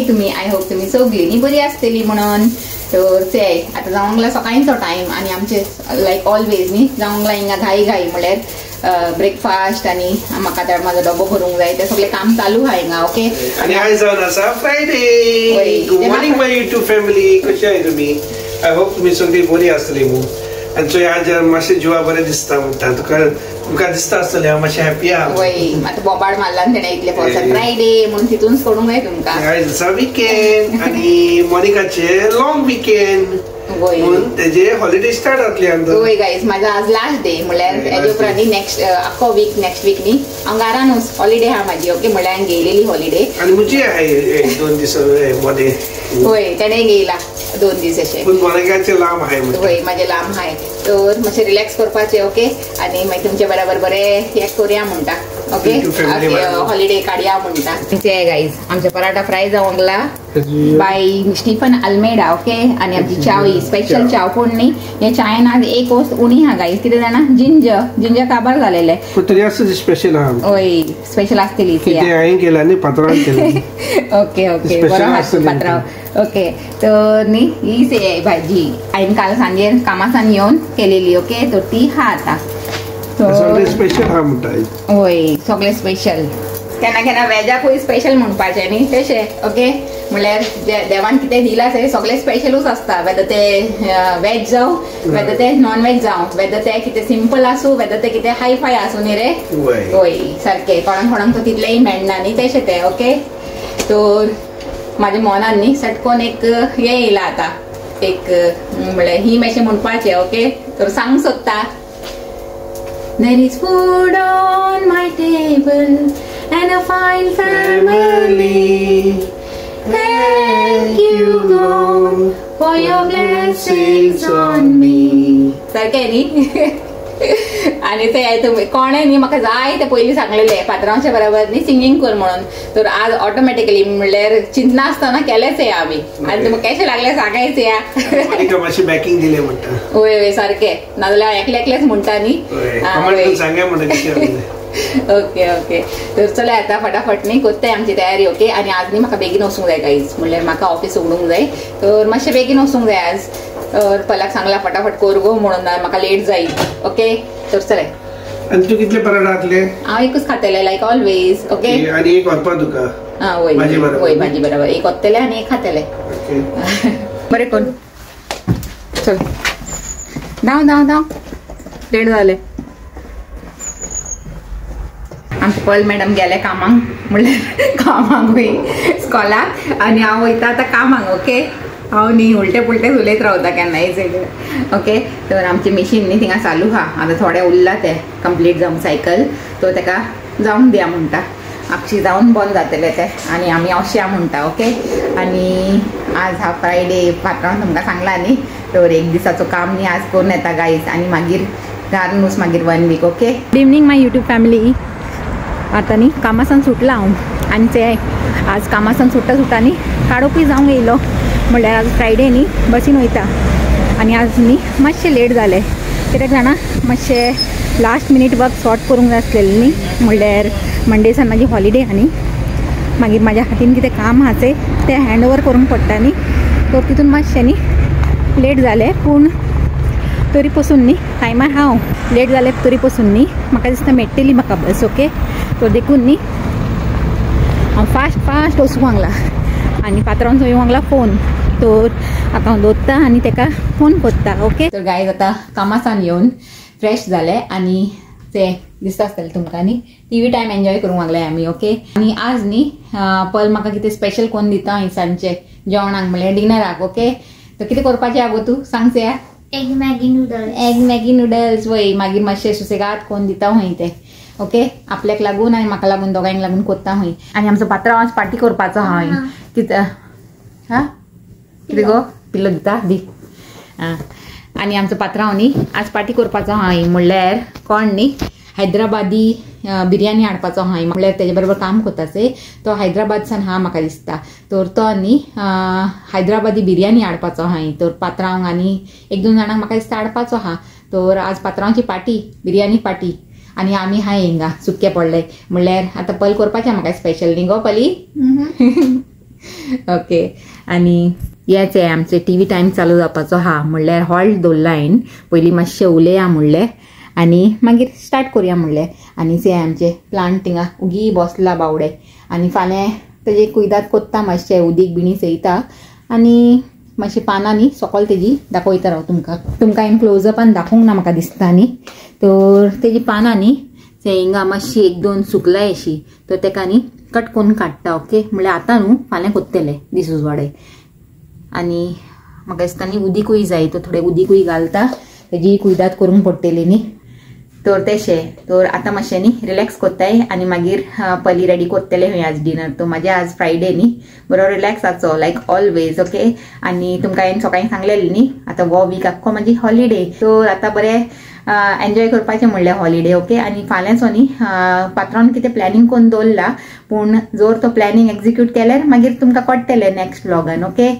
आहाय तुम्ही? I hope तुम्ही सगळीं बरी आसतली म्हणून. तर ते आता जावंगला सकाळींचो टाइम आणि आमचे लायक ऑलवेज न्ही जावंगला हिंगा घाई घाई म्हळ्यार ब्रेकफास्ट आणि म्हाका तर माझो डबो भरूंक जाय ते सगळे काम चालू आहा हिंगा. ओके. आणि आयज जावन आसा फ्रायडे. गुड मॉर्निंग माय यूट्यूब फॅमिली. कशी आहाय तुम्ही? आय होप तुम्ही सगळीं बरी आसतली मू. आणि चोय आज मातशें जिवा बरें दिसता म्हणटा. तुका दिसता आसतलें हांव मातशें हॅपी आहा. वय आतां बोबाड मारला तेणे इतले वर्सां फ्रायडे म्हणून तितूनच करूंक जाय तुमकां. आयज आसा विकेंड आणि मोनिकाचे लॉंग विकेंड म्हणून तेजे हॉलिडे स्टार्ट जातली आमकां. वय गायज माझा आज लास्ट डे म्हळ्यार हेजे उपरांत नेक्स्ट आख्खो वीक नेक्स्ट वीक न्ही हांव घरानूच हॉलिडे आहा म्हाजी. ओके. म्हळ्यार हांवें गेलेली हॉलिडे आणि मुजी आहे 2 दीस मध्ये. वय तेणे गेला 2 दीस अशें. पण मोनिकाचे लांब आहे. वय माझे लांब आहाय तर मातशें रिलॅक्स करपाचें. ओके. आणि मागीर तुमचे बराबर बरें हें करुया म्हणटा. ओके. हॉलिडे काडया म्हणटा. ते गायज आमचे पराठा फ्राय जावंगला बाय स्टीफन अल्मेडा. ओके. आणि आमची चावी स्पेशल चाव कोण न्ही हे चायेन आज एक वस्त उणी हा गायज. कितें जाणा जिंजर काबार जालेले तरी असं स्पेशल हा. वय स्पेशल आसतली हांवें केला न्ही पात्रांव केला. ओके ओके बरो आसा पात्रांव. ओके. तर न्ही ही से भाजी हांवें काल सांजेर कामासान येवन केलेली. ओके. तर ती हा आता स्पेशल हा म्हणटा. वय सगळे स्पेशल. केन्ना केन्ना वेजाकूय स्पेशल म्हणपाचें न्ही तशें. ओके. म्हळ्यार देवान कितें दिलां तें सगळें स्पेशलूच आसता. वेदर ते वेज जावं वेदर ते नॉन वेज जावं वेदर ते कितें सिंपल आसूं वेदर ते कितें हाय फाय आसूं न्ही रे. वय सारकें कोणाक तो तितलेंय मेळना न्ही तशें तें. ओके. तर म्हाज्या मनान न्ही सटकोन एक हें येयलां आतां एक म्हळ्यार ही मातशें म्हणपाचें. ओके. तर सांग सोदता. There is food on my table and a fine family. Thank you, God, for your blessings on me. सारकें न्ही. आणि ते कोणें न्ही म्हाका जाय ते पयलीं सांगलेले पात्रांवच्या बरोबर न्ही सिंगींग कर म्हणून. तर आज ऑटोमॅटिकली म्हणल्यार चिंतना आसतना केलेच या आमी. आनी तुमकां कशें लागलें सांगायच या. मातशें बॅकिंग दिलें म्हणटा. वय वय सारकें. नाजाल्यार एकलेच म्हणटा न्ही. Okay okay. तर चला आता फटाफट न्ही कोत्ताय आमची तयारी. ओके. आणि आज न्ही म्हाका बेगीन वचूंक जाय गायज. म्हणल्यार म्हाका ऑफिस उगडूंक जाय तर मातशें बेगीन वचूंक जाय आज. तर पलाक सांगला फटाफट कर गो म्हणून म्हाका लेट जायी. ओके. तर चले. आणि तू कितले पराठा घातले? हांव एकूच खातलें लायक ऑलवेज. ओके. आणि एक व्हरपा तुका. वय वय भाजी बरोबर एक व्हरतलें आनी एक खातलें. बरें कोण. चल धांव धांव धांव लेट जालें. आमचे पल मॅडम गेले कामाक म्हणल्यार कामाक वय स्कॉलाक आनी हांव वयता आतां कामाक. ओके. हांव न्ही उलटे पुलटे उलयत रावता केन्नाय सगळें. ओके. तर आमचें मशीन न्ही थिंगा चालू आहा. आतां थोडें उरलां तें कंप्लीट जावंक सायकल. तो ताका जावंक दिया म्हणटा. आपशी जावन बंद जातलें तें आनी आमी अशें म्हणटा. ओके. आनी आज हा फ्रायडे पात्रांव तुमकां सांगला न्ही तर एक दिसाचो काम न्ही आज करून येता गायज. आनी मागीर घालूनच मागीर 1 वीक. ओके. गुड इवनिंग माय यूट्यूब फॅमिली. आता न्ही कामासान सुटला हांव आनी ते आज कामासान सुट्टा न्ही काडोवपूय जावंक येयलो. म्हणल्यार आज फ्रायडे न्ही बसीन वयता आनी आज न्ही मातशें लेट जालें. कित्याक जाणा मातशें लास्ट मिनीट वर्क सॉर्ट करूंक जाय आसलेलें न्ही. म्हणल्यार मंडेसान म्हाजी हॉलिडे आहा न्ही मागीर म्हाज्या हातीन कितें काम आहा तें हँड ओवर करूंक पडटा न्ही. तर तितून मातशें न्ही लेट जालें. पूण तरी पासून न्ही टायमार हांव लेट जालें तरी पासून न्ही म्हाका दिसता मेळटली म्हाका बस. ओके. तो देखून न्ही हांव फास्ट वचूंक वांगला आनी पात्रांचो येवंक लागला फोन. तर आतां हांव दवरता आनी ताका फोन करता. ओके. तर गायज आतां कामासान येवन फ्रेश जाले आनी ते दिसता आसतलें तुमकां न्ही टीव्ही टायम एन्जॉय करूंक लागले आमी. ओके. आनी आज न्ही पल म्हाका कितें स्पेशल कोन्न दिता हय सांजचे जेवणाक म्हणल्यार डिनराक. ओके. तर कितें करपाचें आगो तूं सांगचें या. Egg Maggi noodles. वय मागीर मातशें सुसेगाद कोन्न दिता हय तें. ओके. आपल्याक लागून आनी म्हाका लागून दोगांयक लागून कोत्ता हय. आनी आमचो पात्रांव आज पार्टी करपाचो हय. कितें हा कितें गो पिल्लो दिता दी. आनी आमचो पात्रांव न्ही आज पार्टी करपाचो हय. म्हणल्यार कोण न्ही हैदराबादी बिर्याणी हाडपाचो हय. म्हणल्यार तेजे बरोबर काम कोताचे तो हैदराबादसान हा म्हाका दिसता. तर तो न्ही हैदराबादी बिर्याणी हाडपाचो हय. तर पात्रांव आनी 1-2 जाणांक म्हाका दिसता हाडपाचो हा. तर आज पात्रांवची पार्टी बिर्याणी पार्टी आनी आमी हाय हिंगा सुक्के पडले. म्हणल्यार आतां पल करपाचें म्हाका स्पेशल न्ही गो पली. ओके आणि हेच आहे आमचे टीव्ही टाइम चालू जावपाचो हा म्हणल्यार हॉल्ट दवरला हांवें पयलीं मातशें उलया म्हणलें आनी मागीर स्टार्ट करुया म्हणलें आनी ते आमचे प्लांट थिंगा उगी बसला बावडे आनी फाल्यां तेजे कुयदाद कोत्ता मातशें उदीक बिणी सयता आनी मातशी पानां न्ही सकयल तेजी दाखयता राव तुमकां हांवें क्लोजअपान दाखोवंक ना म्हाका दिसता न्ही तर तेजी पानां न्ही ते हिंगा मातशी एक दोन सुकलाय अशी तर तेका न्ही कट करून काडटा ओके म्हणल्यार आतां न्हू फाल्यां कोत्तेले दीस उजवाडे आनी म्हाका दिसता न्ही उदीकूय जाय तर थोडें उदीकूय घालता तेजी कुयदाद करूंक पडटली न्ही तर तेशें तर आतां मातशें न्ही रिलॅक्स कोत्ताय आनी मागीर पयलीं रेडी कोत्तेले खंय आज डिनर तो म्हाजें आज फ्रायडे न्ही बरो रिलॅक्स जाचो लायक ऑलवेज ओके आनी तुमकां हांवें सकाळीं सांगलेलें न्ही आतां हो वीक आख्खो म्हाजी हॉलिडे तर आतां बरें एन्जॉय करपाचें म्हणलें हॉलिडे ओके आनी फाल्यांचो न्ही पात्रांवन कितें प्लॅनिंग करून दवरला पूण जर तो प्लॅनिंग एक्झिक्यूट केल्यार मागीर तुमकां कळटलें नेक्स्ट व्लॉगान ओके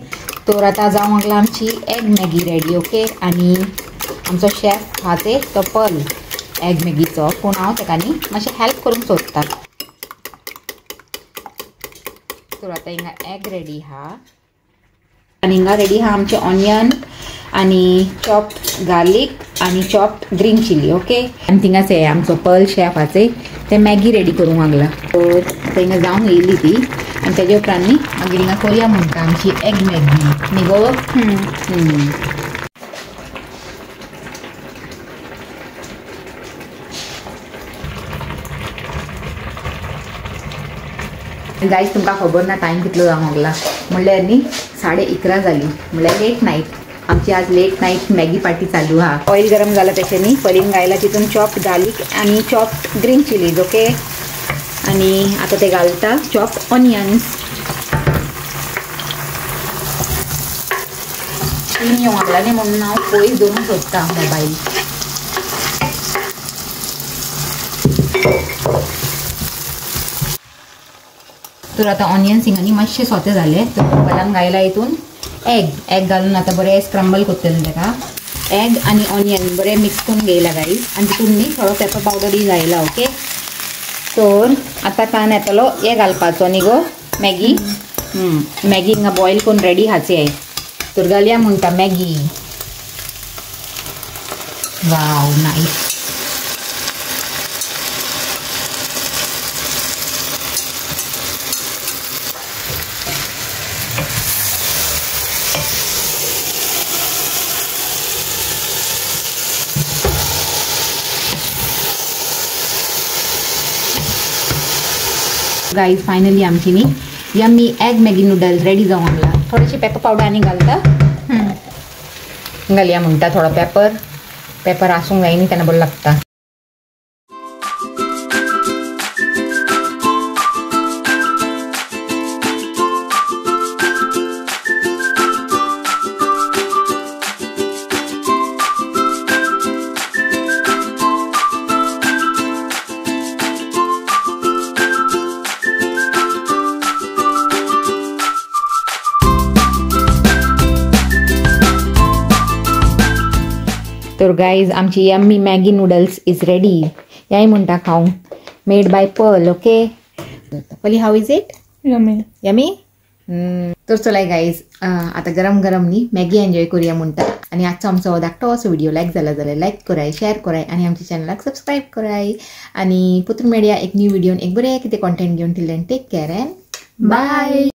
तर आतां जावंक लागला आमची एग मॅगी रेडी ओके आनी आमचो शेफ हा ते तो पर्ल एग मॅगीचो पूण हांव ताका न्ही मातशें हेल्प करूंक सोदता तर आतां हिंगा एग रेडी हा आनी हिंगा रेडी हा आमचे ऑनियन आनी चॉप्ड गार्लीक आनी चॉप्ड ग्रीन चिली ओके आनी थिंगाच हे आमचो पर्ल शेफ आचे ते मॅगी रेडी करूंक लागला तर हिंगा जावन येयली ती आनी तेजे उपरांत न्ही मागीर हिंगा करुया म्हणटा आमची एग मॅगी न्ही गो गायज तुमकां खबर ना टायम कितलो जावंक लागला म्हणल्यार न्ही 11:30 जाली म्हणल्यार लेट नायट आमची आज लेट नायट मॅगी पार्टी चालू हा ऑयल गरम जाला तशें न्ही पयलीं घायला तितून चॉप्ड गार्लीक आनी चॉप्ड ग्रीन चिलीज ओके आनी आतां ते घालता चॉप्ड ऑनियन्स तीन येवंक लागला न्ही म्हणून हांव पयस दवरूंक सोदता मोबायल तर आतां ऑनियन्स हिंगा न्ही मातशे सोते जाले तर मोबायलान घायला हितून एग घालून आतां बरें स्क्रम्बल कोत्तलें ताका एग आनी ऑनियन बरें मिक्स करून घेयला गायज आनी तितून न्ही थोडो पेपर पावडरय घायला ओके तर आतां कान येतलो हे घालपाचो न्ही गो मॅगी मॅगी हिंगा बॉयल करून रेडी हाचे आहे तर घालया म्हणटा Maggi wow nice guys finally आमची न्ही yummy egg Maggi noodles ready जावंक लागला थोडीशी पेपर पावडर आनी घालता घालया म्हणटा थोडो पेपर आसूंक जाय न्ही तेन्ना बरो लागता तर गाइज आमची yummy Maggi noodles is ready याय म्हणटा खाऊ मेड बाय पर्ल ओके पली हाऊ इज इट यमी तर चलाय गाइज आता गरम गरम न्ही मॅगी एन्जॉय करूया म्हणटा आणि आजचो आमचो धाकटो असो व्हिडिओ लायक जाला जाल्यार लायक कराय शेअर कराय आणि आमच्या चॅनलाक सबस्क्राईब कराय आणि पुत्र मेळया एक न्यू व्हिडिओन एक बरें कितें कॉन्टेंट घेवन till then take care and bye